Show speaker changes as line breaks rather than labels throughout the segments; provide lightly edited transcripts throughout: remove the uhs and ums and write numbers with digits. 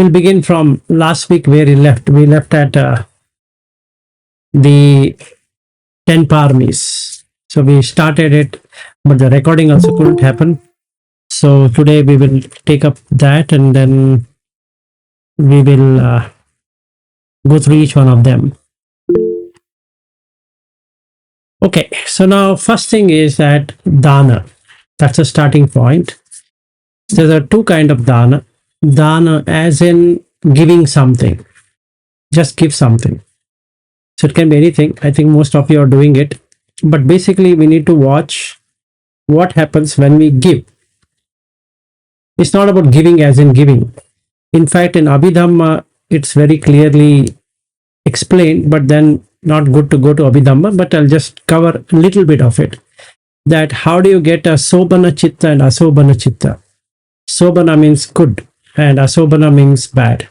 we'll begin from last week where we left. We left at the 10 Pāramīs. So we started it, but the recording also couldn't happen. So today we will take up that and then we will go through each one of them. Okay, so now first thing is that dana. That's a starting point. There are two kinds of dana. Dana as in giving something. Just give something. So it can be anything. I think most of you are doing it. But basically we need to watch what happens when we give. It's not about giving as in giving. In fact, in Abhidhamma, it's very clearly explained, but then not good to go to Abhidhamma, but I'll just cover a little bit of it. That how do you get a Sobhana Chitta and Asobhana Chitta? Sobhana means good and Asobhana means bad.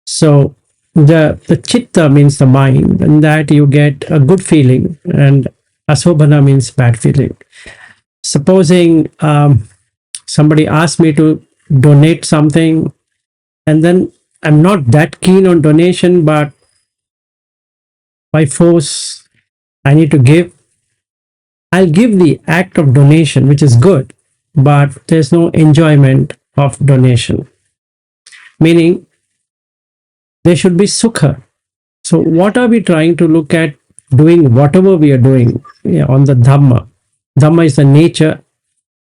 So the Chitta means the mind, and that you get a good feeling, and Asobhana means bad feeling. Supposing somebody asks me to donate something, and then I'm not that keen on donation, but by force I need to give. I'll give the act of donation, which is good, but there's no enjoyment of donation. Meaning, there should be sukha. So what are we trying to look at doing whatever we are doing on the Dhamma? Dhamma is the nature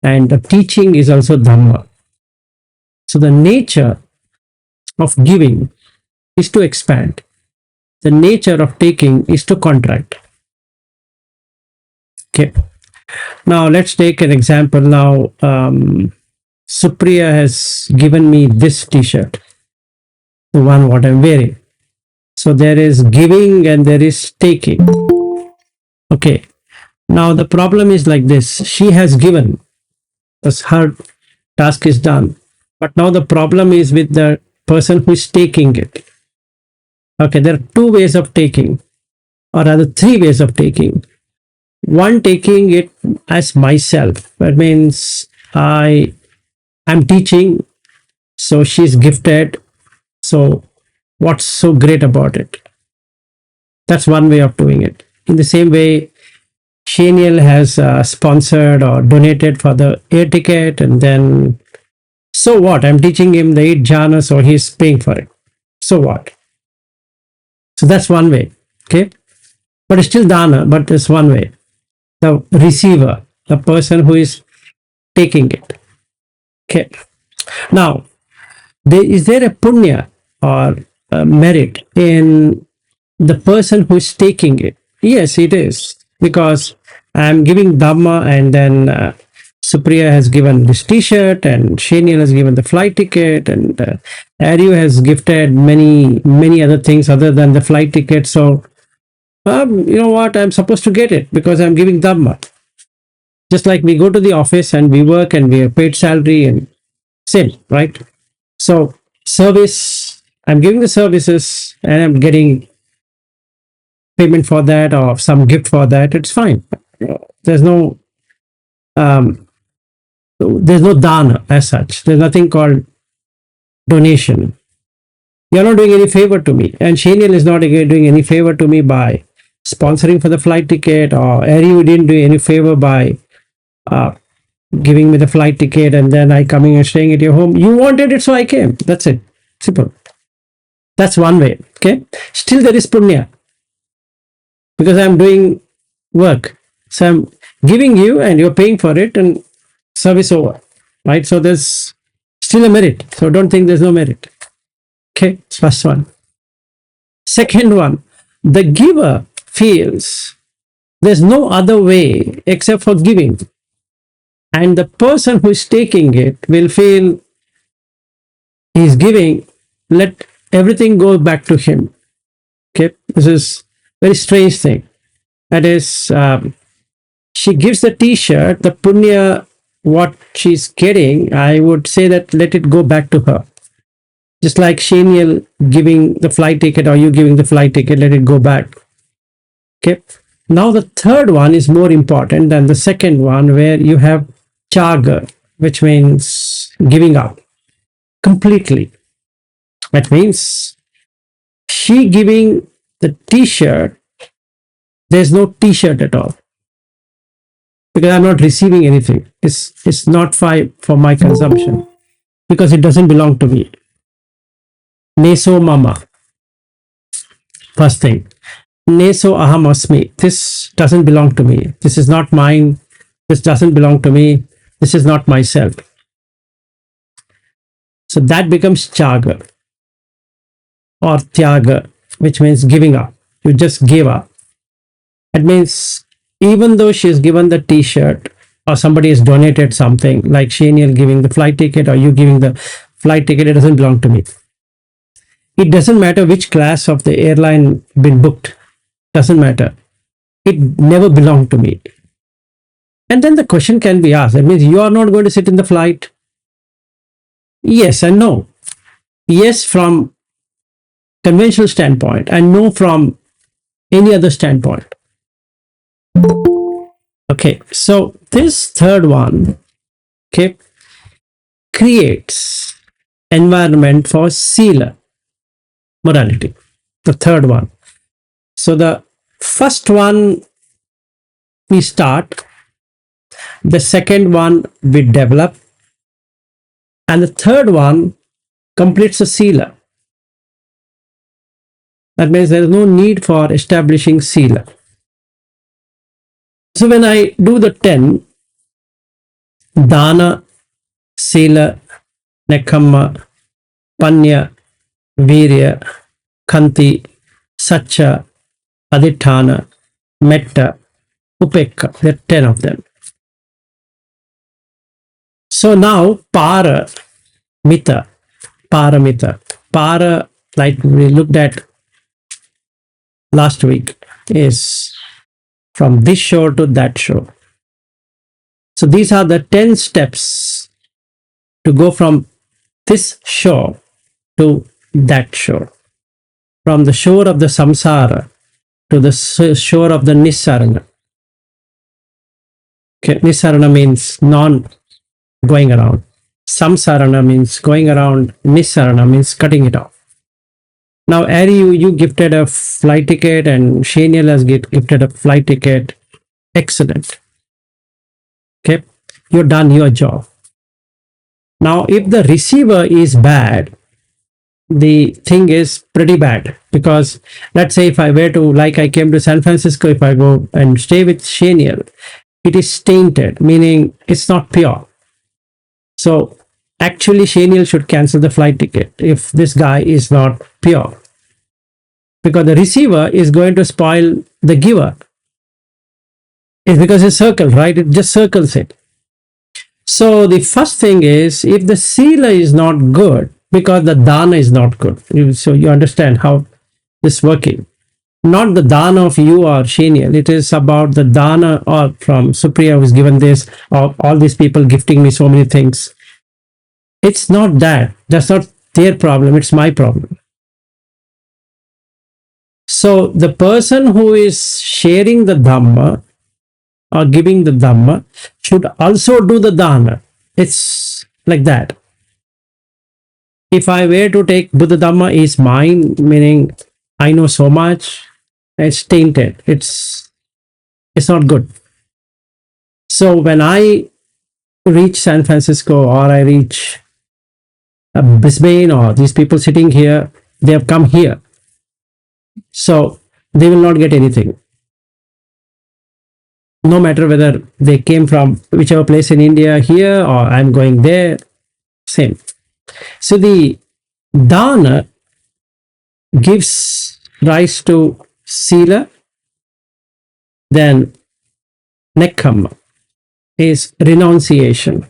and the teaching is also Dhamma. So the nature of giving is to expand. The nature of taking is to contract. Okay. Now let's take an example. Now Supriya has given me this t-shirt, the one what I'm wearing. So there is giving and there is taking. Okay. Now the problem is like this. She has given. Thus her task is done. But now the problem is with the person who is taking it. Okay, there are two ways of taking, or rather three ways of taking. One, taking it as myself. That means I'm teaching, so she's gifted. So what's so great about it? That's one way of doing it. In the same way, Shaniel has sponsored or donated for the air ticket, and then so what? I'm teaching him the 8 jhana, so he's paying for it. So what? So that's one way. Okay, but it's still dana, but it's one way. The receiver, the person who is taking it. Okay. Now, is there a punya or a merit in the person who is taking it? Yes, it is, because I'm giving Dhamma, and then Supriya has given this t-shirt, and Shaniel has given the flight ticket, and Aryu has gifted many other things other than the flight ticket. So you know what, I'm supposed to get it because I'm giving Dhamma. Just like we go to the office and we work and we are paid salary, and same, right? So service, I'm giving the services and I'm getting payment for that or some gift for that. It's fine. There's no dana as such. There's nothing called donation. You're not doing any favor to me, and Shaniel is not doing any favor to me by sponsoring for the flight ticket, or Ari didn't do any favor by giving me the flight ticket and then I coming and staying at your home. You wanted it, so I came. That's it. Simple. That's one way. Okay. Still there is punya, because I'm doing work. So I'm giving you and you're paying for it, and service over. Right. So there's still a merit. So don't think there's no merit. Okay. First one. Second one, the giver feels there's no other way except for giving. And the person who is taking it will feel he's giving, let everything go back to him. Okay, this is very strange thing. That is, she gives the t-shirt, the punya, what she's getting, I would say that let it go back to her. Just like Shaniel giving the flight ticket or you giving the flight ticket, let it go back. Okay. Now the third one is more important than the second one, where you have chaga, which means giving up completely. That means she giving the t-shirt, there's no t-shirt at all. Because I'm not receiving anything. It's not for my consumption. Because it doesn't belong to me. Neso mama. First thing. Neso aham asmi. This doesn't belong to me. This is not mine. This doesn't belong to me. This is not myself. So that becomes chaga or tyaga, which means giving up. You just give up. That means even though she is given the t-shirt or somebody has donated something, like Shaniel giving the flight ticket or you giving the flight ticket, it doesn't belong to me. It doesn't matter which class of the airline been booked. Doesn't matter. It never belonged to me. And then the question can be asked. That means you are not going to sit in the flight. Yes and no. Yes from conventional standpoint and no from any other standpoint. Okay, so this third one, okay, creates environment for sila, morality. The third one. So the first one we start, the second one we develop, and the third one completes the sila. That means there is no need for establishing sila. So when I do the 10, dana, sila, nekhamma, panya, virya, khanti, satcha, adhithana, metta, upekka, there are 10 of them. So now paramita, para, like we looked at last week, is from this shore to that shore. So these are the 10 steps to go from this shore to that shore. From the shore of the samsara to the shore of the nissarana. Okay, nissarana means non-going around. Samsarana means going around. Nissarana means cutting it off. Now, Ari, you gifted a flight ticket and Shaniel has gifted a flight ticket. Excellent. Okay, you've done your job. Now, if the receiver is bad, the thing is pretty bad, because let's say if I were to, like I came to San Francisco, if I go and stay with Shaniel, it is tainted, meaning it's not pure. So actually Shaniel should cancel the flight ticket if this guy is not pure, because the receiver is going to spoil the giver. It's because it's circle, right? It just circles it. So the first thing is, if the sila is not good, because the dana is not good. So you understand how this is working. Not the dana of you or Shaniel. It is about the dana or from Supriya who is given this, or all these people gifting me so many things. It's not that. That's not their problem. It's my problem. So the person who is sharing the Dhamma or giving the Dhamma should also do the dana. It's like that. If I were to take Buddha Dhamma is mine, meaning I know so much, it's tainted. It's not good. So when I reach San Francisco or I reach Brisbane, or these people sitting here, they have come here. So they will not get anything. No matter whether they came from whichever place in India here or I'm going there, same. So the dana gives rise to sila, then nekhamma is renunciation.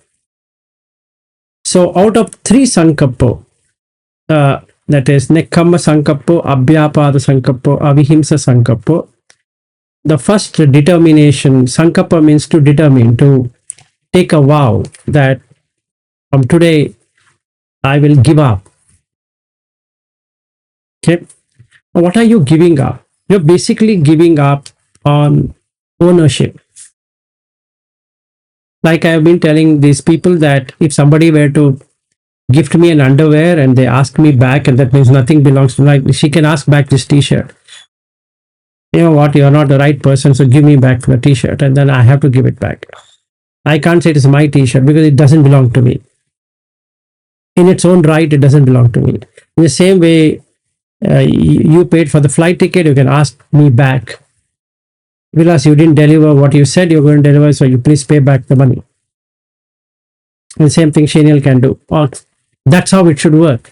So out of 3 sankappo, that is nekhamma sankappo, abhyapada sankappo, avihimsa sankappo, the first determination, sankappa means to determine, to take a vow that from today I will give up. Okay. What are you giving up? You're basically giving up on ownership. Like I have been telling these people that if somebody were to gift me an underwear and they ask me back, and that means nothing belongs to me. Like, she can ask back this t-shirt. You know what, you're not the right person, so give me back the t-shirt, and then I have to give it back. I can't say it is my t-shirt because it doesn't belong to me. In its own right, it doesn't belong to me. In the same way, you paid for the flight ticket, you can ask me back. Vilas, you didn't deliver what you said you're going to deliver, so you please pay back the money. And the same thing Shaniel can do. Or that's how it should work.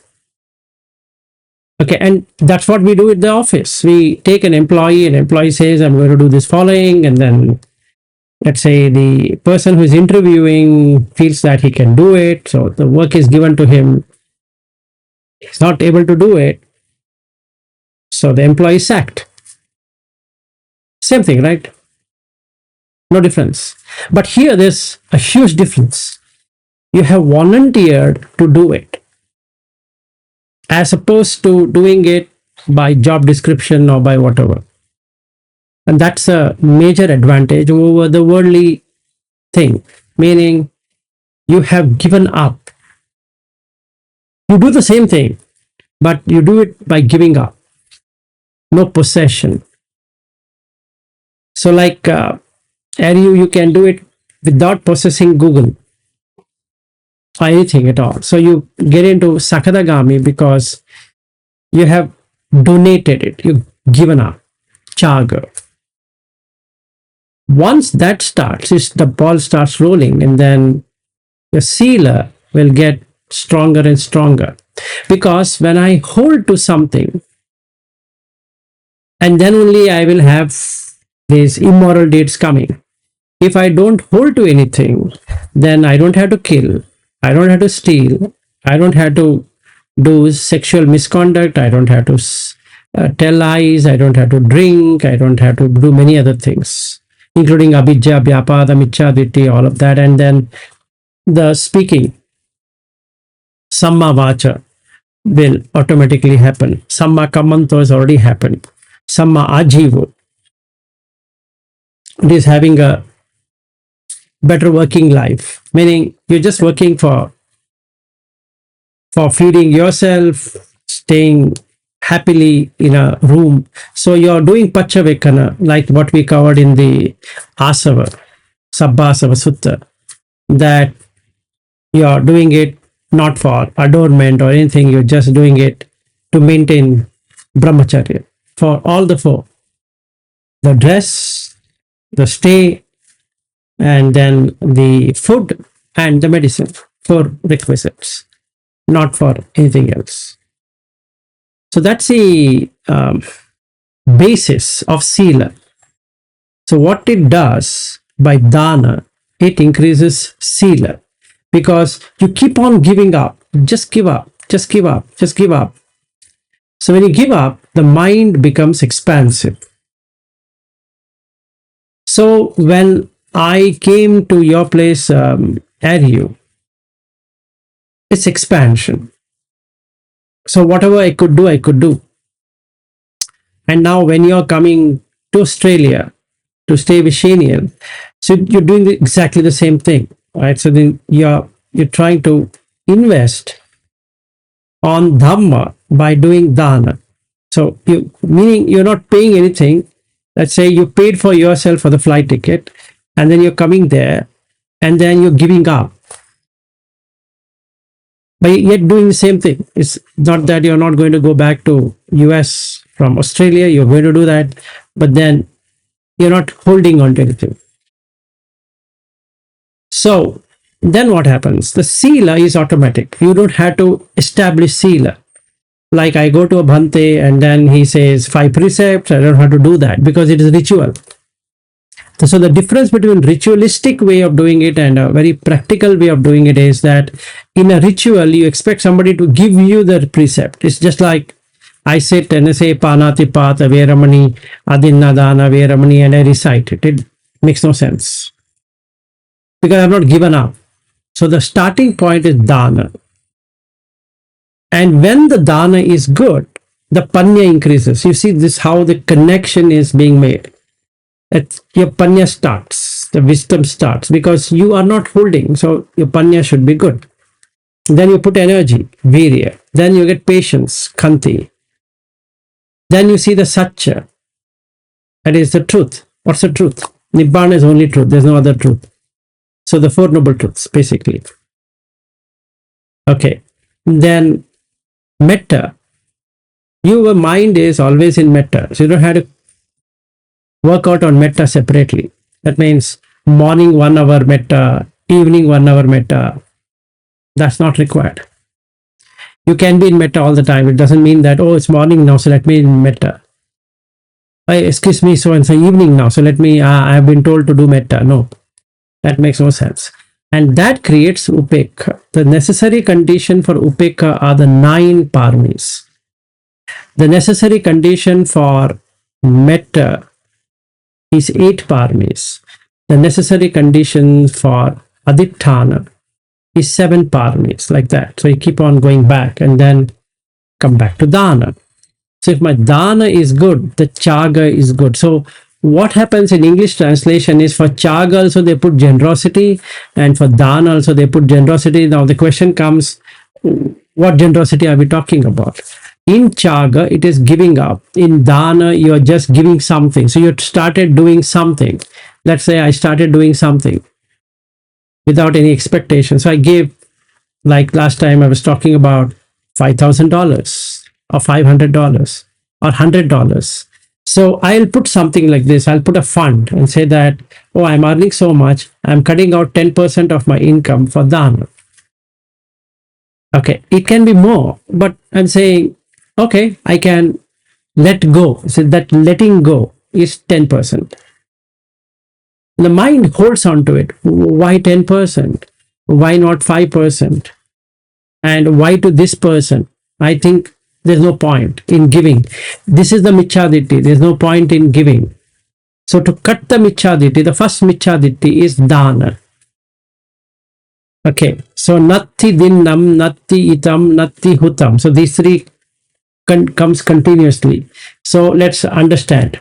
Okay, and that's what we do at the office. We take an employee says, I'm going to do this following, and then let's say the person who is interviewing feels that he can do it, so the work is given to him. He's not able to do it, so the employee is sacked. Same thing, right? No difference. But here there's a huge difference. You have volunteered to do it, as opposed to doing it by job description or by whatever. And that's a major advantage over the worldly thing, meaning you have given up. You do the same thing, but you do it by giving up. No possession. So like you can do it without possessing Google or anything at all. So you get into Sakadagami because you have donated it, you've given up. Chaga. Once that starts, the ball starts rolling, and then your Sila will get stronger and stronger. Because when I hold to something, and then only I will have these immoral deeds coming. If I don't hold to anything, then I don't have to kill, I don't have to steal, I don't have to do sexual misconduct, I don't have to tell lies, I don't have to drink, I don't have to do many other things, including abhijja, vyapada, michchadritti, all of that. And then the speaking, samma vacha, will automatically happen. Samma kammanto has already happened. Samma ajivo, it is having a better working life, meaning you're just working for feeding yourself, staying happily in a room. So you're doing Pachavekana, like what we covered in the Asava, Sabbasava Sutta, that you're doing it not for adornment or anything, you're just doing it to maintain brahmacharya for all the four: the dress, the stay, and then the food and the medicine, for requisites, not for anything else. So that's the basis of Sila. So what it does by Dana, it increases Sila, because you keep on giving up. Just give up, just give up, just give up. So when you give up, the mind becomes expansive. So when I came to your place, Ariu, it's expansion. So whatever I could do, I could do. And now when you're coming to Australia to stay with Shaniel, so you're doing exactly the same thing, right? So then you're trying to invest on Dhamma by doing Dana. So meaning you're not paying anything. Let's say you paid for yourself for the flight ticket, and then you're coming there, and then you're giving up, but yet doing the same thing. It's not that you're not going to go back to US from Australia, you're going to do that, but then you're not holding on to anything. So then what happens? The Sila is automatic. You don't have to establish Sila. Like I go to a Bhante and then he says 5 precepts, I don't have to do that because it is ritual. So the difference between ritualistic way of doing it and a very practical way of doing it is that in a ritual, you expect somebody to give you the precept. It's just like I sit and I say Panati Pata Veramani Adinnadana Veramani and I recite it. It makes no sense because I've not given up. So the starting point is Dana. And when the Dana is good, the Panya increases. You see this how the connection is being made. Your Panya starts, the wisdom starts because you are not holding. So your Panya should be good. Then you put energy, virya. Then you get patience, kanti. Then you see the satya. That is the truth. What's the truth? Nibbana is only truth. There's no other truth. So the Four Noble Truths, basically. Okay. Then metta. Your mind is always in metta. So you don't have to work out on metta separately. That means morning 1 hour metta, evening 1 hour metta. That's not required. You can be in metta all the time. It doesn't mean that, oh, it's morning now, so let me in metta. Excuse me, so it's evening now, so let me, I have been told to do metta. No, that makes no sense. And that creates upekha. The necessary condition for upekha are the 9 paramis. The necessary condition for metta is 8 paramis. The necessary condition for aditthana is 7 paramis, like that. So you keep on going back and then come back to dana. So if my dana is good, the chaga is good. So what happens in English translation is for chaga also they put generosity, and for dana also they put generosity. Now the question comes, what generosity are we talking about? In chaga, it is giving up. In dana, you are just giving something. So you started doing something. Let's say I started doing something without any expectation. So I gave, like last time I was talking about $5,000 or $500 or $100. So I'll put something like this. I'll put a fund and say that, oh, I'm earning so much. I'm cutting out 10% of my income for dana. Okay, it can be more, but I'm saying, okay, I can let go. So that letting go is 10%. The mind holds on to it. Why 10%? Why not 5%? And why to this person? I think there's no point in giving. This is the michaditi. There's no point in giving. So to cut the michaditi, the first michaditi is dana. Okay, so natti dinnam, natti itam, natti hutam. So these three comes continuously. So let's understand.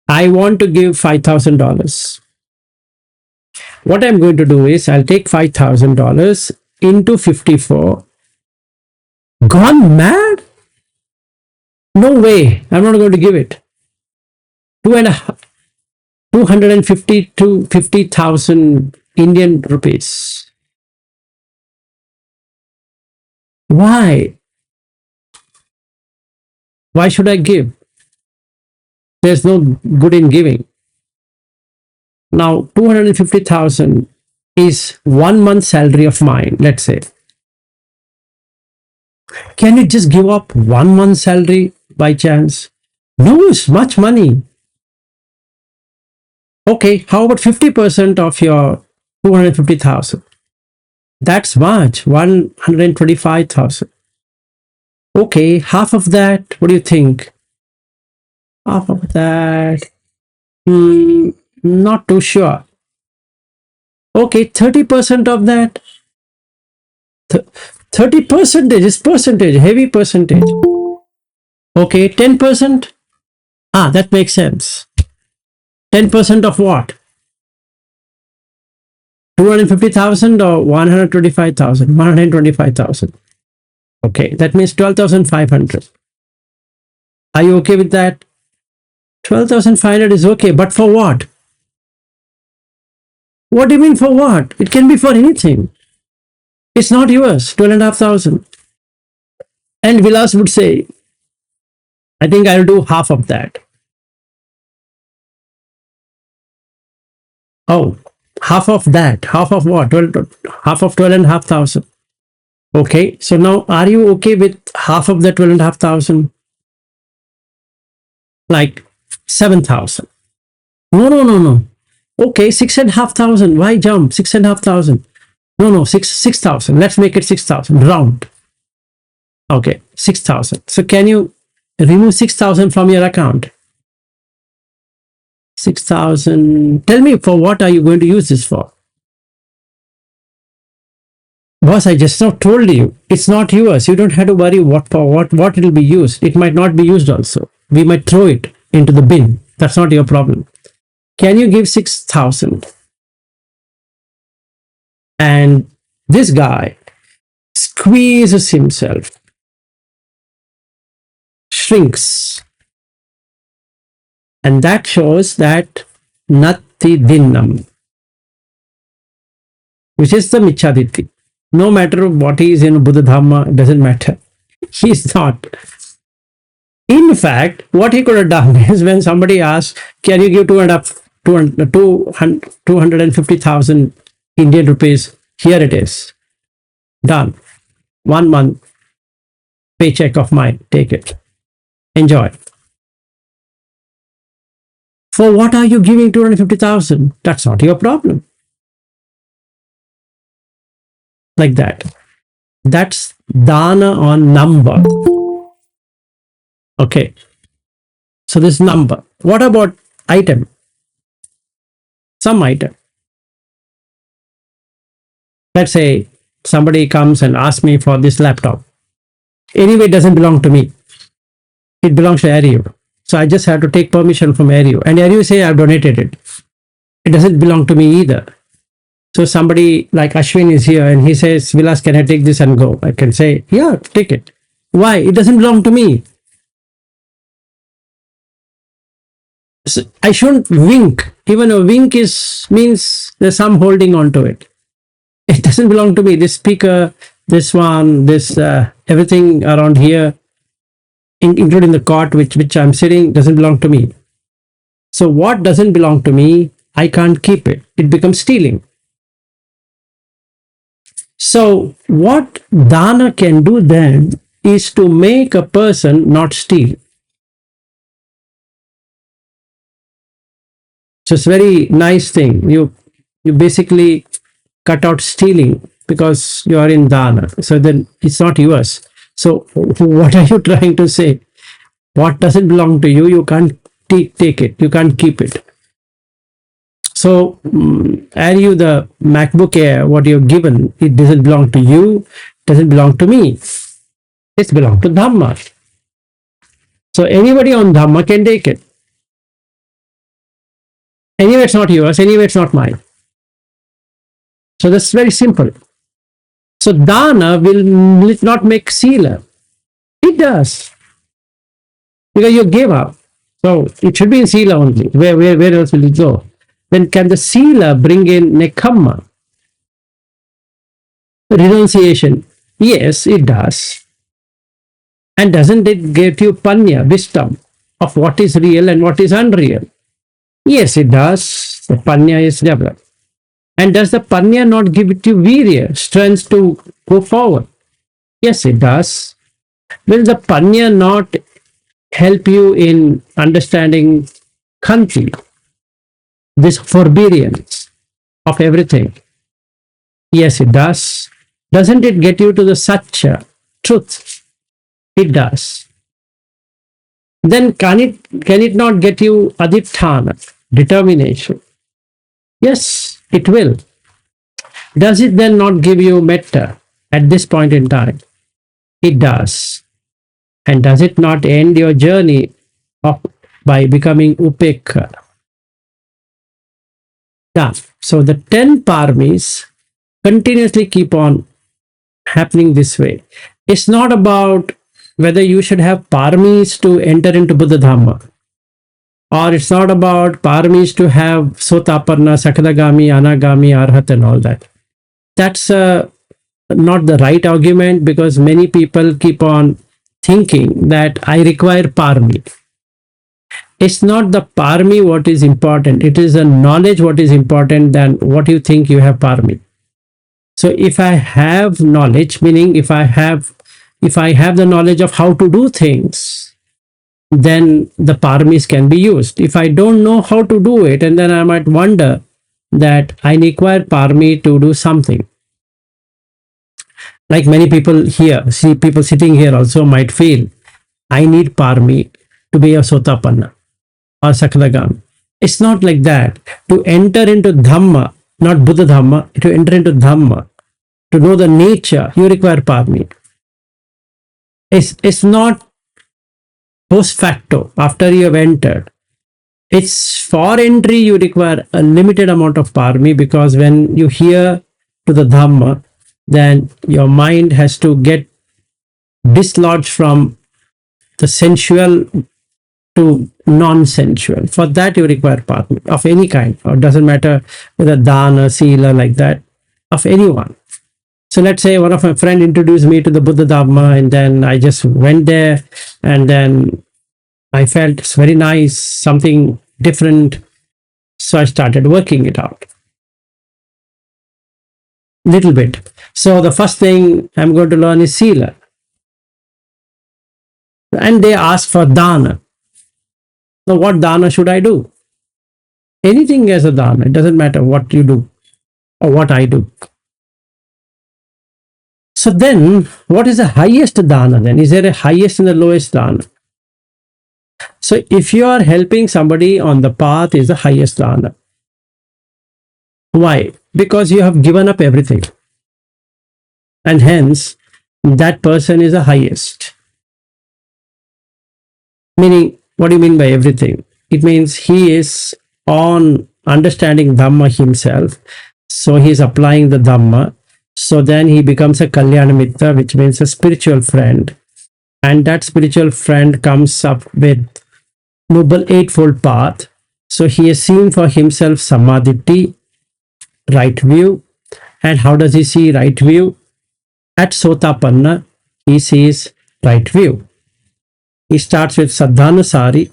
I want to give $5,000. What I'm going to do is I'll take $5,000 into 54. Gone mad? No way. I'm not going to give it. 250 to 50,000 Indian rupees. Why? Why should I give? There's no good in giving. Now, 250,000 is 1 month's salary of mine, let's say. Can you just give up 1 month's salary by chance? No, it's much money. Okay, how about 50% of your 250,000? That's much, 125,000. Okay, half of that, what do you think? Half of that, not too sure. Okay, 30% of that. 30% is percentage, heavy percentage. Okay, 10%. That makes sense. 10% of what? 250,000 or 125,000? 125,000. Okay, that means 12,500. Are you okay with that? 12,500 is okay, but for what? What do you mean for what? It can be for anything. It's not yours, 12,500. And Vilas would say, I think I'll do half of that. Oh, half of that. Half of what? Half of 12,500. Okay, so now are you okay with half of the 12,500? Like 7,000. No. Okay, 6,500. Why jump? 6,500. No, 6,000. Let's make it 6,000. Round. Okay, 6,000. So can you remove 6,000 from your account? 6,000. Tell me, for what are you going to use this for? Boss, I just now told you, it's not yours. You don't have to worry what it will be used. It might not be used also. We might throw it into the bin. That's not your problem. Can you give 6,000? And this guy squeezes himself, shrinks. And that shows that Natti Dinnam, which is the Michaditi. No matter what he is in Buddha Dhamma, it doesn't matter. He is not. In fact, what he could have done is when somebody asks, can you give 250,000 Indian rupees? Here it is. Done. 1 month paycheck of mine. Take it. Enjoy. For what are you giving 250,000? That's not your problem. Like that. That's dana on number. Okay. So this number. What about item? Some item. Let's say somebody comes and asks me for this laptop. Anyway, it doesn't belong to me. It belongs to Ariu. So I just have to take permission from Ariu. And Ariu say I've donated it. It doesn't belong to me either. So somebody like Ashwin is here and he says, Vilas, can I take this and go? I can say, yeah, take it. Why? It doesn't belong to me. So I shouldn't wink. Even a wink means there's some holding on to it. It doesn't belong to me. This speaker, this one, this everything around here, including the cot which I'm sitting, doesn't belong to me. So what doesn't belong to me, I can't keep it. It becomes stealing. So what dana can do then is to make a person not steal. So it's a very nice thing. You basically cut out stealing because you are in dana. So then it's not yours. So what are you trying to say? What doesn't belong to you, you can't take it. You can't keep it. So are you the MacBook Air, what you've given, it doesn't belong to you, doesn't belong to me. It belongs to Dhamma. So anybody on Dhamma can take it. Anyway, it's not yours. Anyway, it's not mine. So that's very simple. So dana will not make sila. It does. Because you gave up. So it should be in sila only. Where else will it go? Then can the sila bring in nekamma? Renunciation. Yes, it does. And doesn't it get you panya, wisdom of what is real and what is unreal? Yes, it does. The panya is developed. And does the panya not give it you virya, strength to go forward? Yes, it does. Will the panya not help you in understanding khanti, this forbearance of everything? Yes, it does. Doesn't it get you to the satya, truth? It does. Then can it not get you aditthana, determination? Yes, it will. Does it then not give you metta at this point in time? It does. And does it not end your journey by becoming upekha? Done. So the 10 paramis continuously keep on happening this way. It's not about whether you should have paramis to enter into Buddha Dhamma, or it's not about paramis to have sotaparna, sakadagami, anagami, arhat and all that. That's not the right argument, because many people keep on thinking that I require parami. It's not the parami what is important. It is the knowledge what is important than what you think you have parami. So if I have knowledge, meaning if I have the knowledge of how to do things, then the paramis can be used. If I don't know how to do it, and then I might wonder that I require parami to do something. Like many people here, people sitting here also might feel, I need parami to be a sotapanna or sakadagam. It's not like that. To enter into Dhamma, not Buddha Dhamma, to enter into Dhamma, to know the nature, you require parami. It's not post facto, after you have entered. It's for entry you require a limited amount of parami, because when you hear to the Dhamma, then your mind has to get dislodged from the sensual to non-sensual. For that, you require partner of any kind, or it doesn't matter whether dana, sila, like that, of anyone. So let's say one of my friend introduced me to the Buddha Dhamma, and then I just went there, and then I felt it's very nice, something different. So I started working it out little bit. So the first thing I'm going to learn is sila. And they ask for dana. Now, what dana should I do? Anything as a dana. It doesn't matter what you do or what I do. So then, what is the highest dana then? Is there a highest and the lowest dana? So if you are helping somebody on the path, is the highest dana. Why? Because you have given up everything. And hence, that person is the highest. Meaning, what do you mean by everything? It means he is on understanding Dhamma himself. So he is applying the Dhamma. So then he becomes a Kalyana Mitra, which means a spiritual friend. And that spiritual friend comes up with Noble Eightfold Path. So he has seen for himself Samadhi, right view. And how does he see right view? At Sotapanna, he sees right view. He starts with Saddhanusari,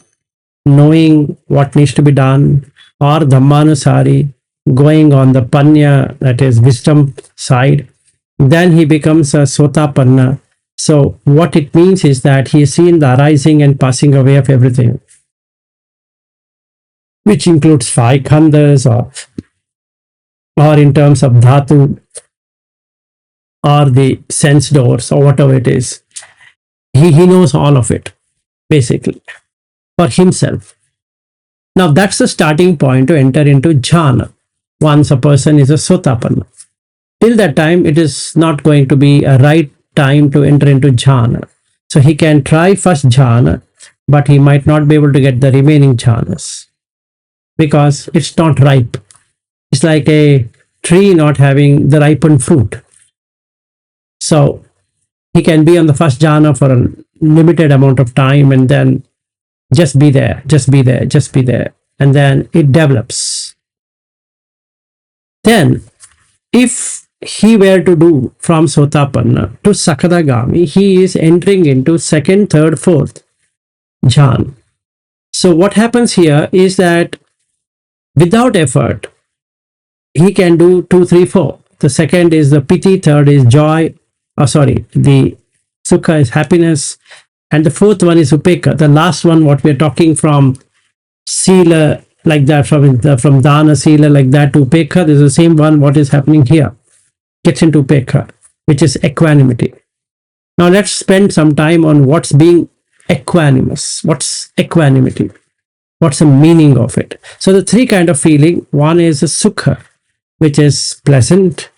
knowing what needs to be done, or Dhammanusari, going on the Panya, that is wisdom side. Then he becomes a Sotapanna. So what it means is that he has seen the arising and passing away of everything, which includes 5 khandas, or in terms of dhatu, or the sense doors, or whatever it is. He knows all of it, basically, for himself. Now that's the starting point to enter into jhana. Once a person is a sotapanna. Till that time, it is not going to be a right time to enter into jhana. So he can try first jhana, but he might not be able to get the remaining jhanas because it's not ripe. It's like a tree not having the ripened fruit. So he can be on the first jhana for a limited amount of time and then just be there, just be there, just be there. And then it develops. Then, if he were to do from Sotapanna to Sakadagami, he is entering into second, third, fourth jhana. So what happens here is that without effort, he can do 2, 3, 4. The second is the piti, third is joy, the sukha is happiness, and the fourth one is upekha. The last one, what we are talking from sila, like that, from dana, sila, like that to upekha, this is the same one, what is happening here. Gets into upekha, which is equanimity. Now let's spend some time on what's being equanimous. What's equanimity? What's the meaning of it? So the 3 kind of feeling, one is a sukha, which is pleasant,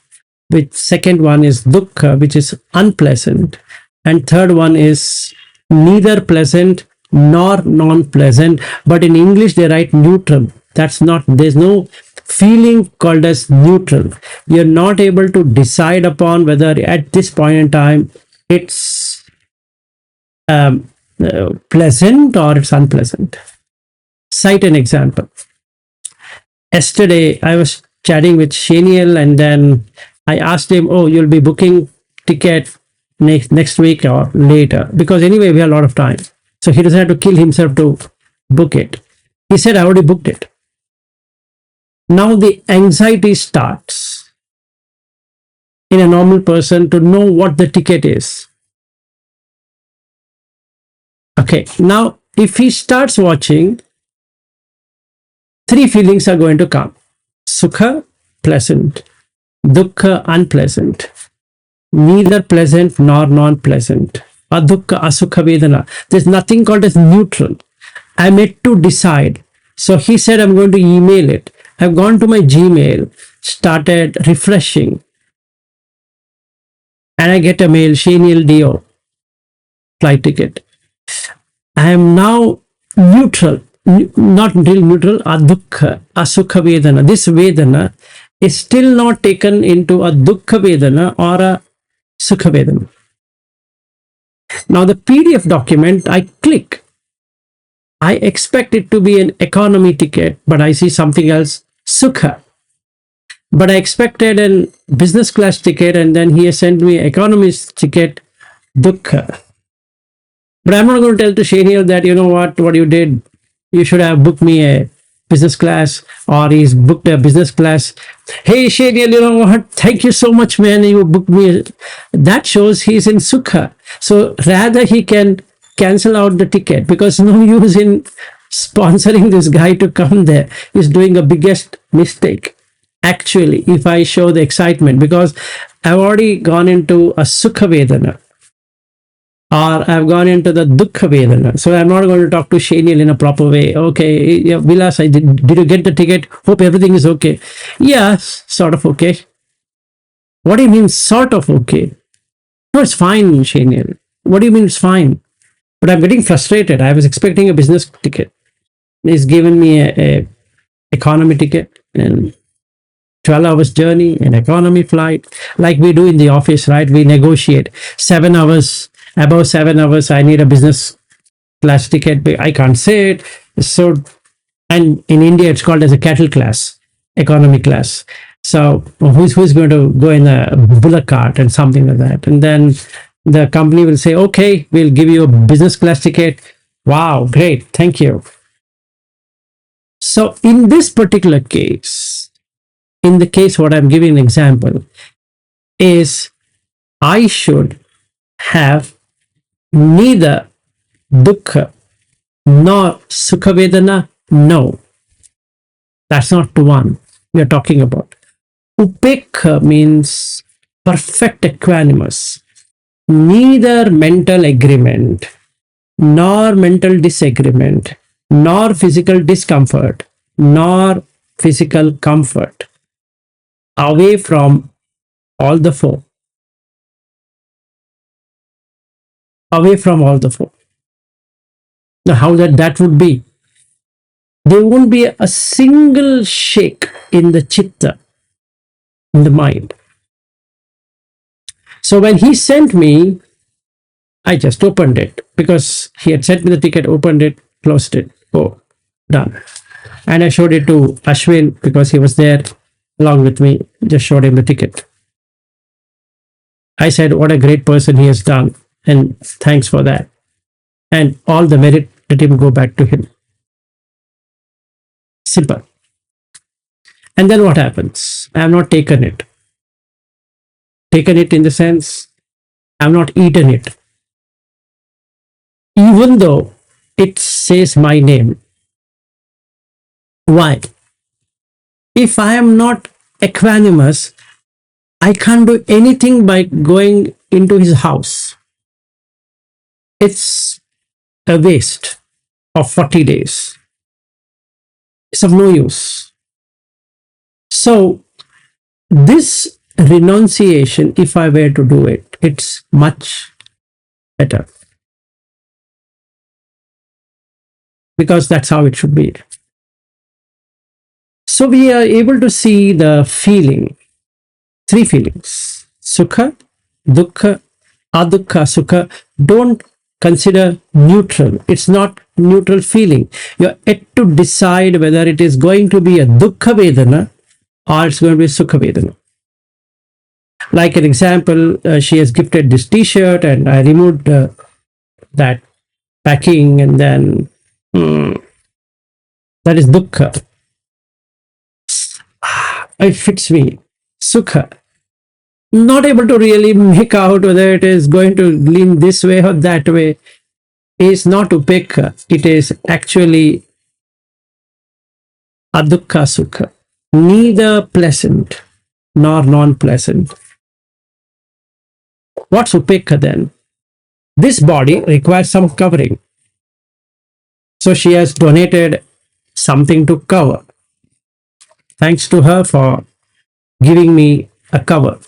which second one is dukkha, which is unpleasant, and third one is neither pleasant nor non-pleasant, but in English they write neutral. That's not, there's no feeling called as neutral. You're not able to decide upon whether at this point in time it's pleasant or it's unpleasant. Cite an example. Yesterday I was chatting with Shaniel, and then I asked him, oh, you'll be booking ticket next week or later, because anyway we have a lot of time, so he doesn't have to kill himself to book it. He said, I already booked it. Now the anxiety starts in a normal person to know what the ticket is. Okay, now if he starts watching, 3 feelings are going to come. Sukha, pleasant. Dukkha, unpleasant. Neither pleasant nor non-pleasant. Adukha, asukha vedana. There's nothing called as neutral. I'm yet to decide. So he said, I'm going to email it. I've gone to my Gmail, started refreshing, and I get a mail, Shaniel Dio, flight ticket. I am now neutral, not real neutral, adukha, asukha vedana. This vedana is still not taken into a dukkha vedana or a sukha vedana. Now the PDF document, I click. I expect it to be an economy ticket, but I see something else, sukha. But I expected a business class ticket, and then he has sent me economist ticket, dukkha. But I'm not going to tell to Shaniel that, you know what you did, you should have booked me a business class, or he's booked a business class. Hey Shaniel, you know what? Thank you so much, man. You booked me. That shows he's in sukha. So rather he can cancel out the ticket, because no use in sponsoring this guy to come there. He's doing a biggest mistake. Actually, if I show the excitement, because I've already gone into a sukha vedana, or I've gone into the dukkha vedana. So I'm not going to talk to Shaniel in a proper way. Okay, yeah, Vilas, did you get the ticket? Hope everything is okay. Yes, sort of okay. What do you mean, sort of okay? No, it's fine, Shaniel. What do you mean it's fine? But I'm getting frustrated. I was expecting a business ticket. He's given me a economy ticket and 12 hours journey, an economy flight, like we do in the office, right? We negotiate 7 hours, above 7 hours, I need a business class ticket. I can't say it. So, and in India, it's called as a cattle class, economy class. So who's going to go in a bullock cart and something like that? And then the company will say, okay, we'll give you a business class ticket. Wow, great, thank you. So in this particular case, in the case what I'm giving an example is, I should have neither dukkha nor sukha vedana. No, that's not the one we are talking about. Upekha means perfect equanimous, neither mental agreement, nor mental disagreement, nor physical discomfort, nor physical comfort, away from all the four. Away from all the four. Now, how that would be? There won't be a single shake in the chitta, in the mind. So when he sent me, I just opened it, because he had sent me the ticket, opened it, closed it. Oh, done. And I showed it to Ashwin, because he was there along with me, just showed him the ticket. I said, what a great person he has done, and thanks for that. And all the merit, let him go back to him. Simple. And then what happens? I have not taken it. Taken it in the sense, I have not eaten it. Even though it says my name. Why? If I am not equanimous, I can't do anything by going into his house. It's a waste of 40 days. It's of no use. So this renunciation, if I were to do it, it's much better, because that's how it should be. So we are able to see the feeling, three feelings: sukha, dukkha, adukha, sukha. Don't consider neutral. It's not neutral feeling. You're yet to decide whether it is going to be a dukkha vedana or it's going to be sukha vedana. Like an example, she has gifted this t-shirt, and I removed that packing, and then that is dukkha. It fits me. Sukha. Not able to really make out whether it is going to lean this way or that way. Is not upekha. It is actually adukha sukha. Neither pleasant nor non-pleasant. What's upekha then? This body requires some covering. So she has donated something to cover. Thanks to her for giving me a cover.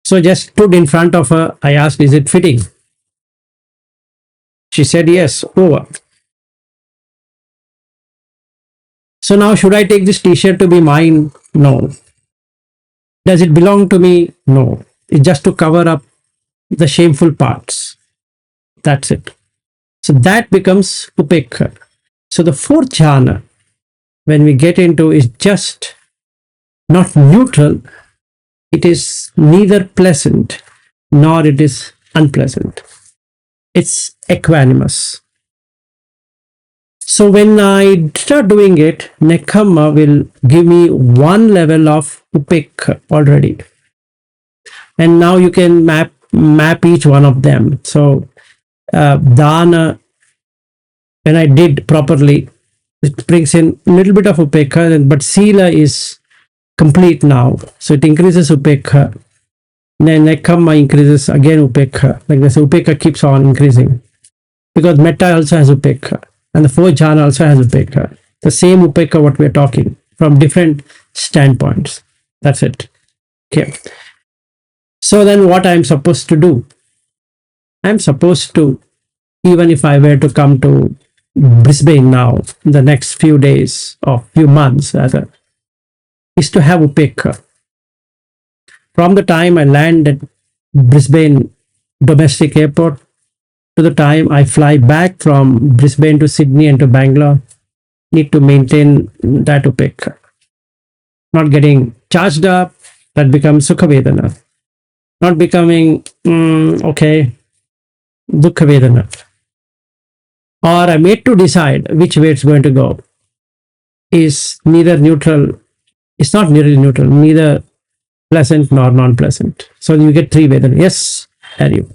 So just stood in front of her. I asked, is it fitting? She said yes. Over. So now should I take this t-shirt to be mine? No. Does it belong to me? No. It's just to cover up the shameful parts. That's it. So that becomes upekha. So the fourth jhana, when we get into, is just not neutral. It is neither pleasant nor it is unpleasant. It's equanimous. So when I start doing it, Nekhamma will give me one level of upekha already. And now you can map each one of them. So dana, when I did properly, it brings in a little bit of upekha, but sila is complete now. So it increases upekha. Then Nekhamma increases again upekha. Like this, upekha keeps on increasing. Because metta also has upekha. And the fourth jhana also has upekha. The same upekha what we are talking from different standpoints. That's it. Okay. So then what I'm supposed to do? I'm supposed to, even if I were to come to Brisbane now, in the next few days or few months, rather, is to have upekha. From the time I land at Brisbane domestic airport to the time I fly back from Brisbane to Sydney and to Bangalore, need to maintain that upekha. Not getting charged up, that becomes sukha vedana. Not becoming, okay, dukkha vedana. Or I'm yet to decide which way it's going to go. Is neither neutral, it's not nearly neutral, neither pleasant nor non-pleasant. So you get three vedana. Yes, Harry.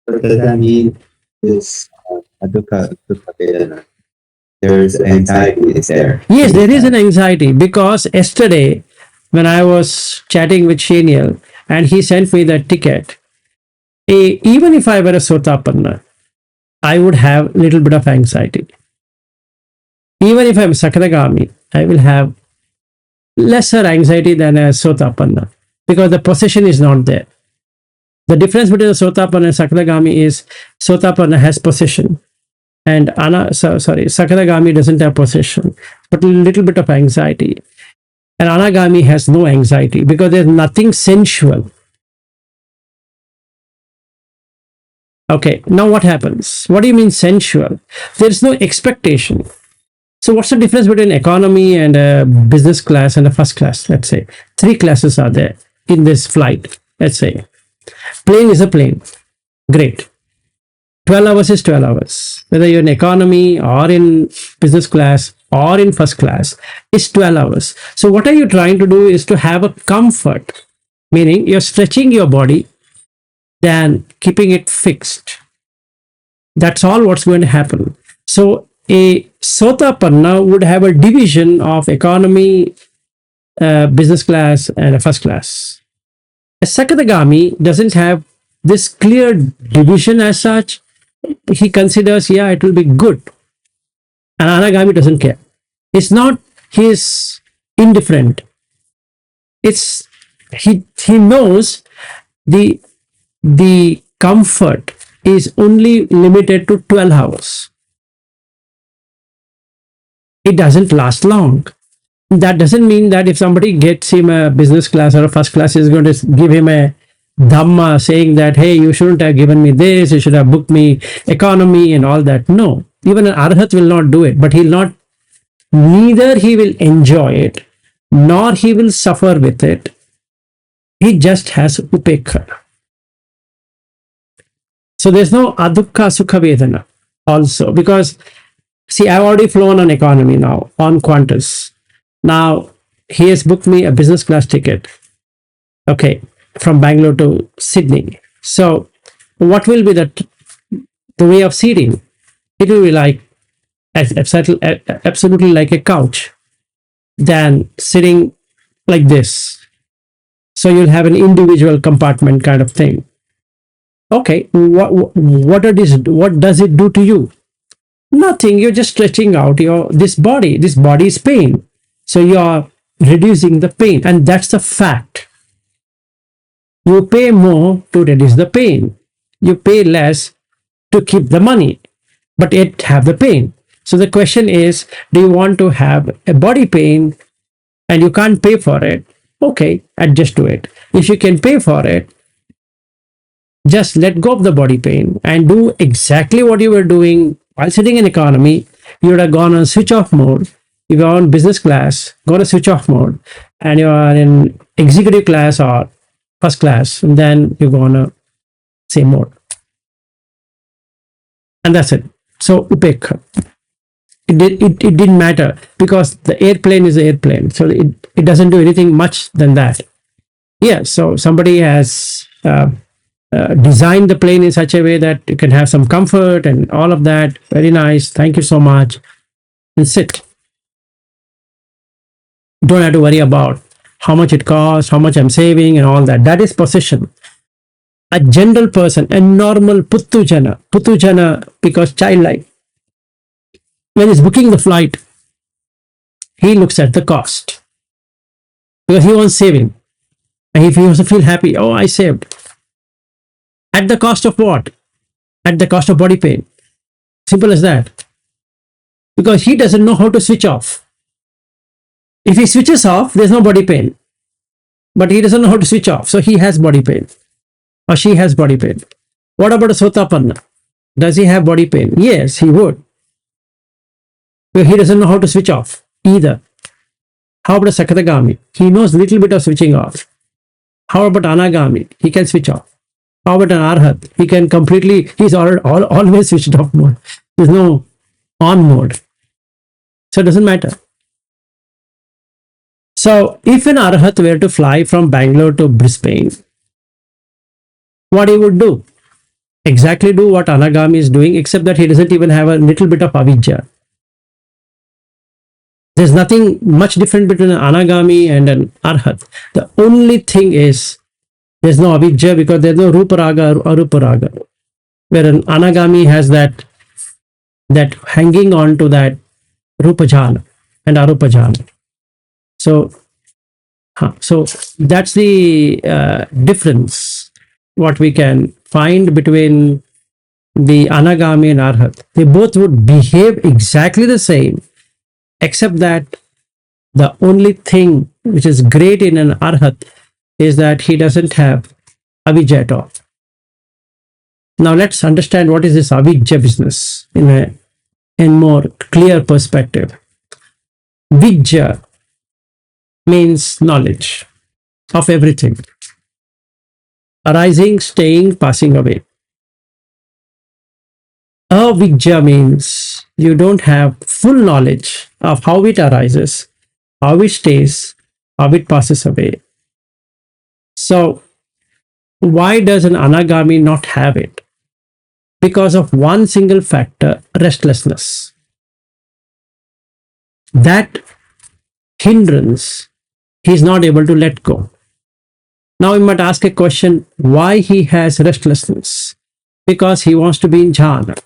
What does that mean? This dukkha vedana. There's anxiety, is there?
Yes, there is an anxiety because yesterday when I was chatting with Shaniel and he sent me that ticket, even if I were a Sotapanna, I would have a little bit of anxiety. Even if I'm Sakadagami, I will have lesser anxiety than a Sotapanna because the possession is not there. The difference between a Sotapanna and Sakadagami is Sotapanna has possession and Sakadagami doesn't have possession, but a little bit of anxiety. And Anagami has no anxiety because there's nothing sensual. Okay, now what happens? What do you mean sensual? There's no expectation. So what's the difference between economy and a business class and a first class? Let's say 3 classes are there in this flight. Let's say plane is a plane. Great. 12 hours is 12 hours. Whether you're in economy or in business class or in first class, it's 12 hours. So what are you trying to do is to have a comfort, meaning you're stretching your body than keeping it fixed. That's all what's going to happen. So a Sotapanna would have a division of economy, business class and a first class. A Sakadagami doesn't have this clear division as such. He considers, yeah, it will be good. And Anagami doesn't care. It's not he's indifferent. It's he knows the comfort is only limited to 12 hours. It doesn't last long. That doesn't mean that if somebody gets him a business class or a first class is going to give him a dhamma saying that, hey, you shouldn't have given me this, you should have booked me economy and all that. No, even an arhat will not do it, but neither he will enjoy it, nor he will suffer with it. He just has upekha. So there's no adukha sukha vedana also because, see, I've already flown on economy now, on Qantas. Now, he has booked me a business class ticket. Okay, from Bangalore to Sydney. So, what will be the way of seating? It will be like absolutely like a couch, than sitting like this. So you'll have an individual compartment kind of thing. Okay, what does it do to you? Nothing. You're just stretching out this body. This body is pain. So you're reducing the pain, and that's the fact. You pay more to reduce the pain. You pay less to keep the money, but yet have the pain. So the question is, do you want to have a body pain and you can't pay for it? Okay, adjust to it. If you can pay for it, just let go of the body pain and do exactly what you were doing while sitting in economy. You would have gone on switch off mode. If you're on business class, go to switch off mode, and you are in executive class or first class, and then you go on a same mode. And that's it. So upekha. It didn't matter because the airplane is the airplane. So it doesn't do anything much than that. Yeah, so somebody has designed the plane in such a way that you can have some comfort and all of that. Very nice. Thank you so much. And sit. Don't have to worry about how much it costs, how much I'm saving, and all that. That is possession. A general person, a normal putujana, because childlike, when he's booking the flight, he looks at the cost because he wants saving. And if he wants to feel happy, oh, I saved. At the cost of what? At the cost of body pain. Simple as that. Because he doesn't know how to switch off. If he switches off, there's no body pain. But he doesn't know how to switch off. So he has body pain. Or she has body pain. What about a sotapanna? Does he have body pain? Yes, he would. But he doesn't know how to switch off either. How about a sakatagami? He knows a little bit of switching off. How about anagami? He can switch off. How about an arhat? He can completely, he's always switched off mode. There's no on mode. So it doesn't matter. So if an arhat were to fly from Bangalore to Brisbane, what he would do? Exactly do what anagami is doing, except that he doesn't even have a little bit of avidya. There's nothing much different between an anagami and an arhat. The only thing is there's no avidya because there's no rupa raga or arupa raga. Where an anagami has that hanging on to that rupa jhana and arupa jhana. So that's the difference what we can find between the anagami and arhat. They both would behave exactly the same, except that the only thing which is great in an arhat is that he doesn't have avidya at all. Now let's understand what is this avidya business in more clear perspective. Vidya means knowledge of everything. Arising, staying, passing away. Avidya means you don't have full knowledge of how it arises, how it stays, how it passes away. So, why does an anagami not have it? Because of one single factor, restlessness. That hindrance he is not able to let go. Now we might ask a question, why he has restlessness? Because he wants to be in jhana.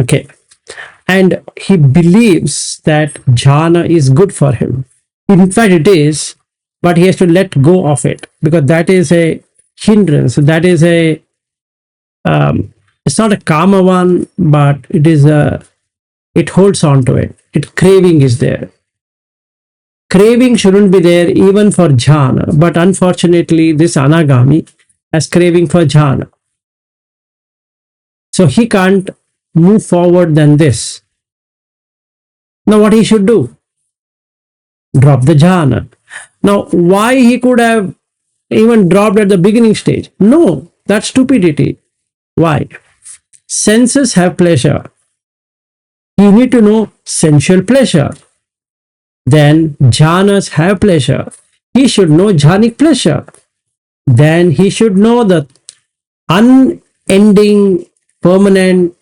Okay. And he believes that jhana is good for him. In fact, it is, but he has to let go of it because that is a hindrance. That is it's not a kama one, but it holds on to it. Craving is there. Craving shouldn't be there even for jhana, but unfortunately, this anagami has craving for jhana. So he can't move forward than this. Now, what he should do? Drop the jhana. Now, why he could have even dropped at the beginning stage? No, that's stupidity. Why? Senses have pleasure. You need to know sensual pleasure. Then jhanas have pleasure. He should know jhanic pleasure. Then he should know the unending, permanent,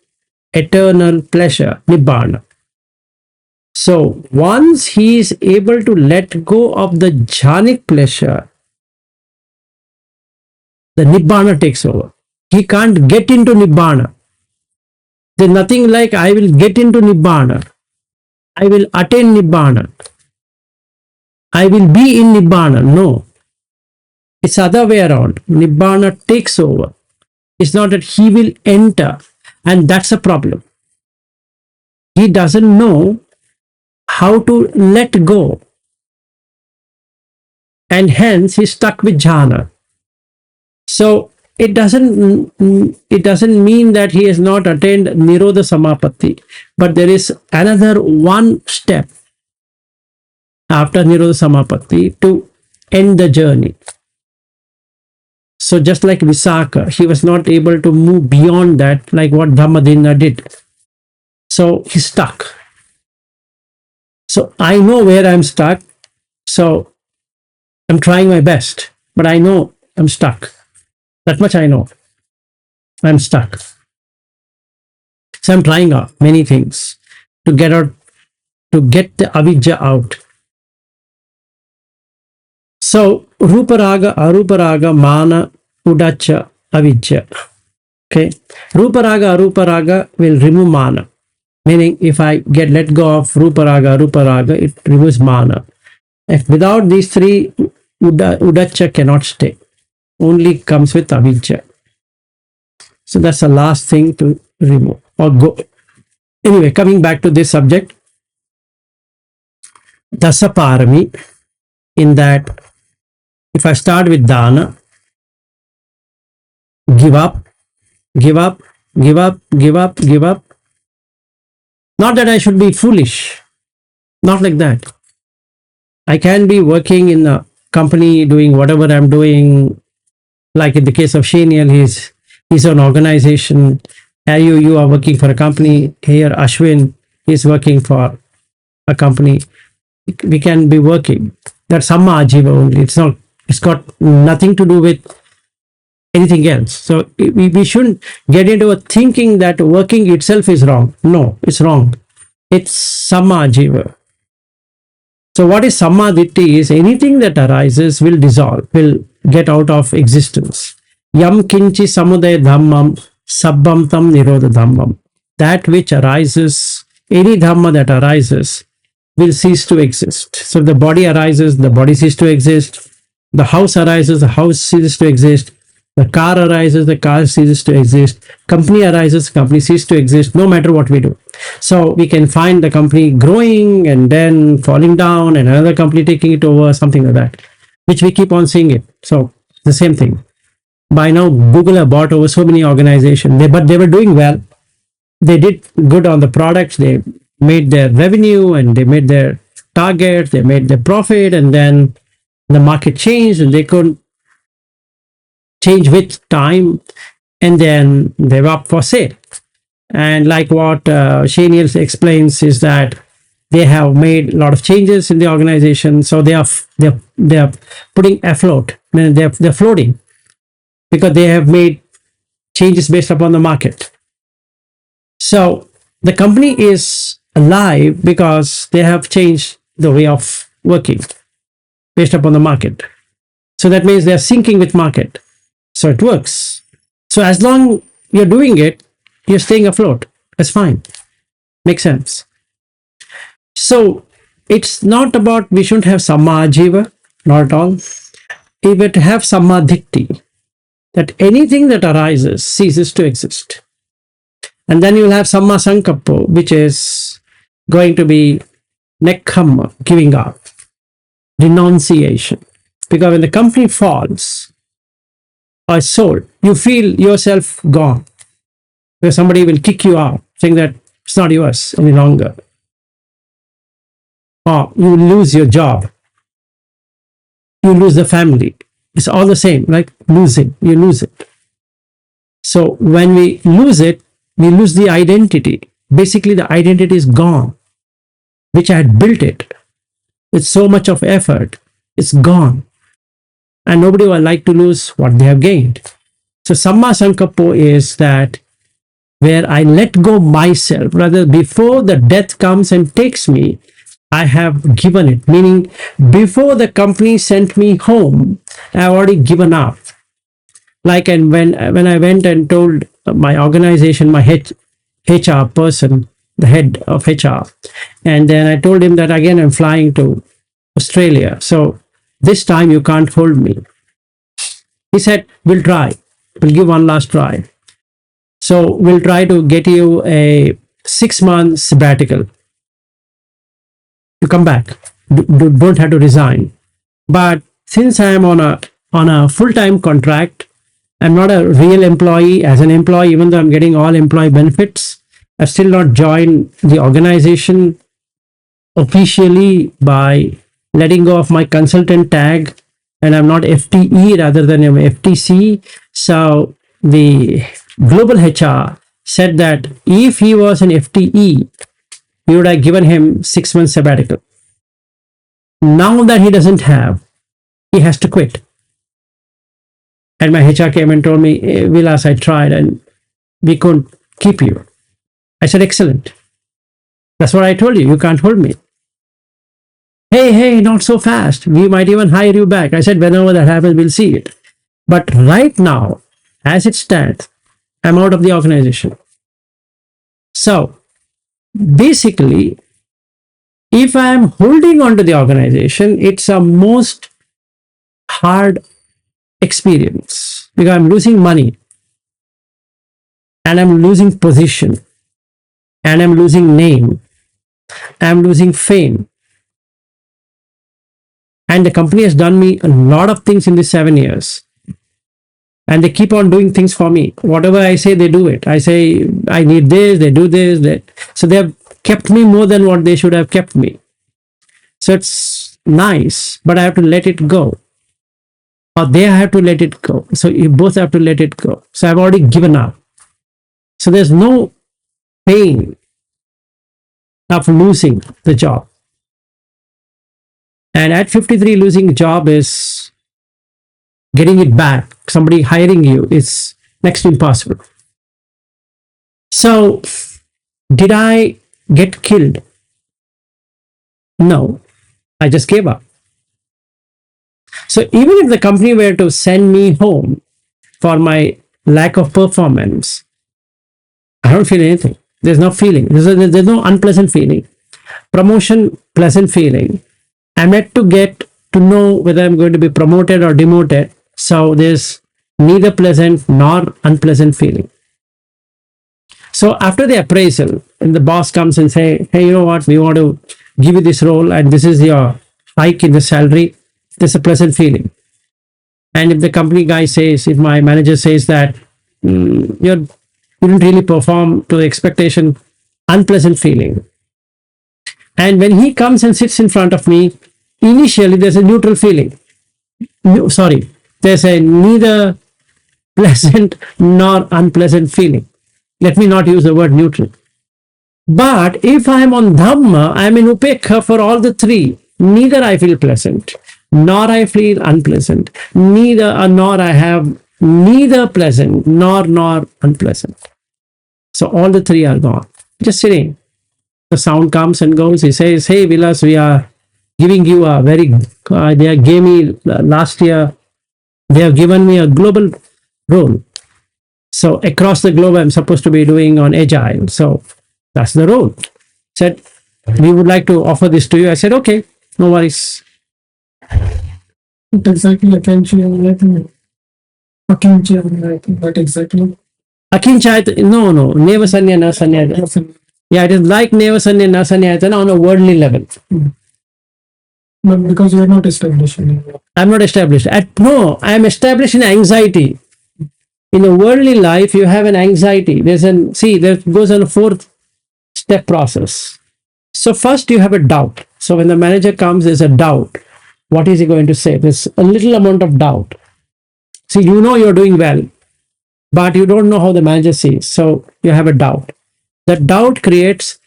eternal pleasure, nibbana. So once he is able to let go of the jhanic pleasure, the nibbana takes over. He can't get into nibbana. There's nothing like I will get into nibbana. I will attain nibbana. I will be in nibbana. No. It's other way around. Nibbana takes over. It's not that he will enter. And that's a problem. He doesn't know how to let go. And hence he's stuck with jhana. So it doesn't mean that he has not attained Nirodha Samapatti, but there is another one step after Nirodha Samapatti to end the journey. So just like Visakha, he was not able to move beyond that, like what Dhammadinna did. So he's stuck. So I know where I'm stuck. So I'm trying my best, but I know I'm stuck. That much I know. I'm stuck. So I'm trying out many things to get out, to get the avidya out. So Rupa Raga, Arupa Raga, Mana, Udacha, Avidya. Okay. Rupa Raga, Arupa Raga will remove Mana. Meaning if I let go of Rupa Raga, Arupa Raga, it removes Mana. If without these three, Udacha cannot stay. Only comes with Avidya. So that's the last thing to remove or go. Anyway, coming back to this subject, Dasa Pārami, in that if I start with Dana, give up, give up, give up, give up, give up. Not that I should be foolish. Not like that. I can be working in a company doing whatever I'm doing. Like in the case of Shaniel, he's an organization. You are working for a company. Here, Ashwin is working for a company. We can be working. That's Samma Ajiva only. It's got nothing to do with anything else. So we shouldn't get into a thinking that working itself is wrong. No, it's wrong. It's Samma Ajiva. So what is Sammaditthi is anything that arises will dissolve, will get out of existence. Yam kinchi samudaya dhammam sabbam tam nirodha dhammam. That which arises, any dhamma that arises will cease to exist. So if the body arises, the body ceases to exist. The house arises, the house ceases to exist. The car arises, the car ceases to exist. Company arises, company ceases to exist, no matter what we do. So we can find the company growing and then falling down and another company taking it over, something like that, which we keep on seeing it. So the same thing. By now, Google have bought over so many organizations, but they were doing well. They did good on the products. They made their revenue and they made their targets. They made their profit, and then the market changed and they couldn't change with time, and then they were up for sale. And like what Shaniel explains is that they have made a lot of changes in the organization, so they are putting afloat. I mean, they're floating because they have made changes based upon the market. So the company is alive because they have changed the way of working based upon the market. So that means they are syncing with market. So it works. So as long you're doing it, you're staying afloat. That's fine. Makes sense. So it's not about we shouldn't have Samma Ajiva, not at all. We have to have Sammaditthi, that anything that arises ceases to exist. And then you'll have Samma Sankappo, which is going to be Nekkhamma, giving up, renunciation. Because when the company falls or is sold, you feel yourself gone. Where somebody will kick you out, saying that it's not yours any longer. Or you lose your job. You lose the family. It's all the same, like losing. You lose it. So when we lose it, we lose the identity. Basically, the identity is gone, which I had built it with so much of effort. It's gone. And nobody will like to lose what they have gained. So Samma Sankappo is that where I let go myself, rather before the death comes and takes me, I have given it. Meaning, before the company sent me home, I have already given up. Like, and when I went and told my organization, my HR person, the head of HR, and then I told him that again I'm flying to Australia. So this time you can't hold me. He said, we'll try. We'll give one last try. So we'll try to get you a 6 month sabbatical to come back. Don't have to resign. But since I am on a full-time contract, I'm not a real employee. As an employee, even though I'm getting all employee benefits, I've still not joined the organization officially by letting go of my consultant tag, and I'm not FTE rather than I'm FTC. So the global HR said that if he was an FTE, we would have given him 6 months sabbatical. Now that he doesn't have, he has to quit. And my HR came and told me, Vilas, I tried and we couldn't keep you. I said, excellent. That's what I told you. You can't hold me. Hey, not so fast. We might even hire you back. I said, whenever that happens, we'll see it. But right now, as it stands, I'm out of the organization. So basically, if I'm holding on to the organization, it's a most hard experience because I'm losing money and I'm losing position and I'm losing name, I'm losing fame. And the company has done me a lot of things in these 7 years. And they keep on doing things for me. Whatever I say, they do it. I say, I need this, they do this, that. So they have kept me more than what they should have kept me. So it's nice, but I have to let it go. Or they have to let it go. So you both have to let it go. So I've already given up. So there's no pain of losing the job. And at 53, losing a job is getting it back. Somebody hiring you is next to impossible. So did I get killed? No, I just gave up. So even if the company were to send me home for my lack of performance, I don't feel anything. There's no feeling. There's no unpleasant feeling. Promotion, pleasant feeling. I'm yet to get to know whether I'm going to be promoted or demoted. So there's neither pleasant nor unpleasant feeling. So after the appraisal, and the boss comes and say, hey, you know what? We want to give you this role and this is your hike in the salary. There's a pleasant feeling. And if the company guy says, if my manager says that you didn't really perform to the expectation, unpleasant feeling. And when he comes and sits in front of me, initially there's a neutral feeling. No, sorry, there's a neither pleasant nor unpleasant feeling. Let me not use the word neutral. But if I am on Dhamma, I am in Upekha for all the three. Neither I feel pleasant, nor I feel unpleasant, nor I have neither pleasant nor unpleasant. So all the three are gone. Just sitting. The sound comes and goes. He says, hey, Vilas, we are giving you a very, they gave me last year, they have given me a global role. So across the globe, I'm supposed to be doing on Agile. So that's the role. Said, we would like to offer this to you. I said, okay, no worries.
What exactly Akinchayat? What exactly?
Akinchayat, no, Neva Sanya, Na Sanya. Yeah, it is like Neva Sanya, Na Sanya on a worldly level.
But because you are not established anymore.
I'm not established. No, I am established in anxiety. In a worldly life, you have an anxiety. There goes on a 4th step process. So first you have a doubt. So when the manager comes, there's a doubt. What is he going to say? There's a little amount of doubt. See, you know you're doing well, but you don't know how the manager sees. So you have a doubt. That doubt creates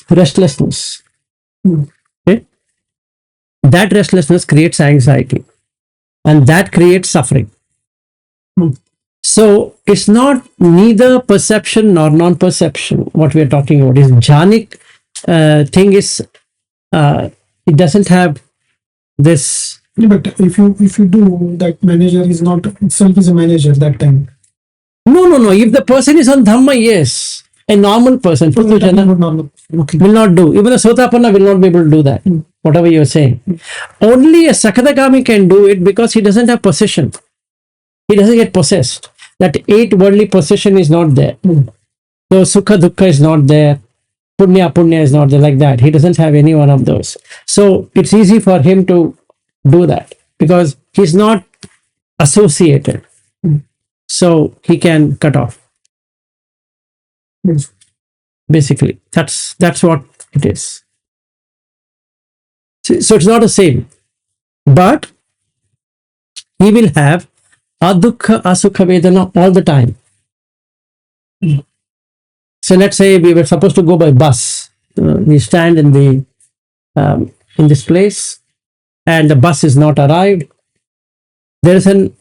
restlessness. Okay? That restlessness creates anxiety. And that creates suffering. So it's not neither perception nor non-perception. What we are talking about is jhanic thing is it doesn't have this.
But if you do, that manager is not itself is a manager that time.
No. If the person is on Dhamma, yes. A normal person will not do. Even a Sotapanna will not be able to do that. Whatever you're saying. Only a Sakadagami can do it because he doesn't have possession. He doesn't get possessed. That 8 worldly possession is not there.
Mm.
So Sukha Dukkha is not there. Punya is not there, like that. He doesn't have any one of those. So it's easy for him to do that because he's not associated.
Mm.
So he can cut off.
Yes.
Basically, that's what it is. So it's not the same. But he will have adukha asukha vedana all the time. So let's say we were supposed to go by bus. We stand in this place, and the bus is not arrived. There is an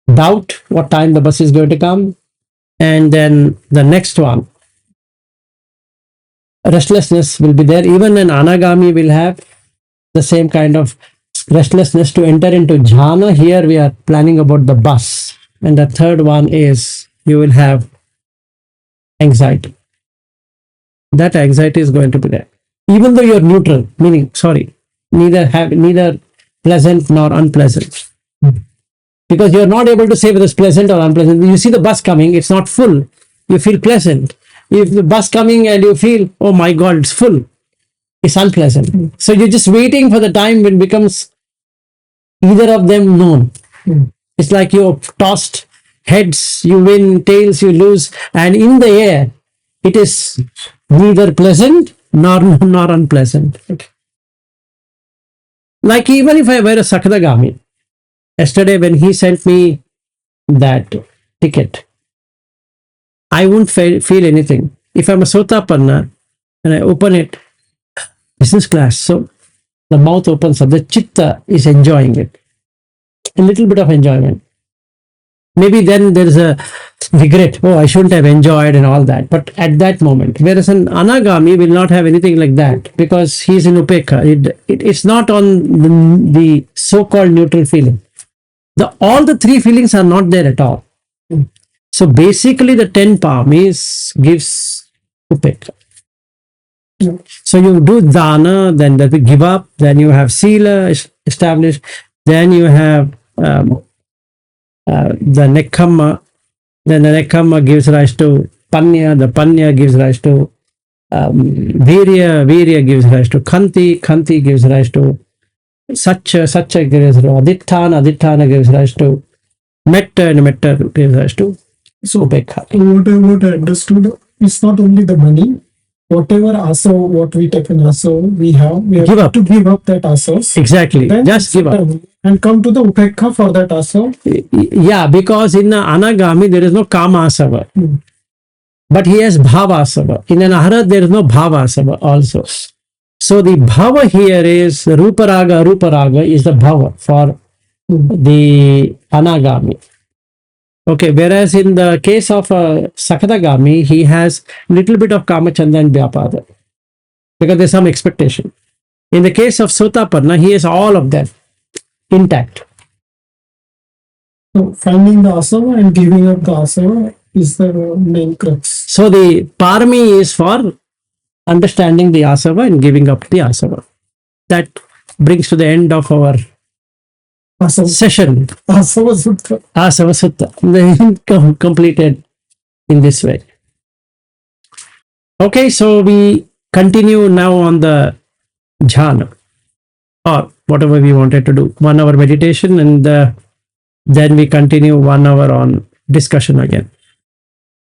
doubt what time the bus is going to come, and then the next one, restlessness will be there. Even an anagami will have the same kind of restlessness to enter into jhana. Here we are planning about the bus, and the third one is you will have anxiety. That anxiety is going to be there, even though you're neutral, meaning neither pleasant nor unpleasant, because you're not able to say whether it's pleasant or unpleasant. You see the bus coming, it's not full, you feel pleasant. If the bus coming and you feel, oh my god, it's full, it's unpleasant. So you're just waiting for the time when it becomes either of them known. It's like you tossed heads, you win, tails, you lose, and in the air, it is neither pleasant nor unpleasant. Like even if I were a Sakadagami, yesterday when he sent me that ticket, I won't feel anything. If I'm a Sotapanna and I open it, business class, so the mouth opens up, the chitta is enjoying it. A little bit of enjoyment. Maybe then there is a regret, oh, I shouldn't have enjoyed and all that. But at that moment, whereas an anagami will not have anything like that because he's in upekha. It's not on the so-called neutral feeling. All the three feelings are not there at all. So basically the 10 paramis gives upekha. So you do dana, then that we give up, then you have sila established, then you have the nekhamma, then the nekhamma gives rise to panya, the panya gives rise to virya gives rise to khanti gives rise to satcha gives rise to aditthana gives rise to metta, and metta gives rise to upekha.
What I understood, it's not only the money. Whatever asav, what we take in asav, we have to give up that asav.
Exactly.
Then
Just give up.
And come to the upekha for that asav.
Yeah, because in an anagami there is no kama asava. But he has bhava asava. In an aharat there is no bhava asava also. So the bhava here is ruparaga is the bhava for the anagami. Okay, whereas in the case of a Sakadagami, he has little bit of Kamachanda and Vyapada because there's some expectation. In the case of Sotapanna, he has all of them intact.
So finding the asava and giving up the asava is the main crux.
So the Pāramī is for understanding the asava and giving up the asava. That brings to the end of our session.
Asava
Sutta. Completed in this way. Okay, so we continue now on the jhana or whatever we wanted to do. 1 hour meditation and then we continue 1 hour on discussion again.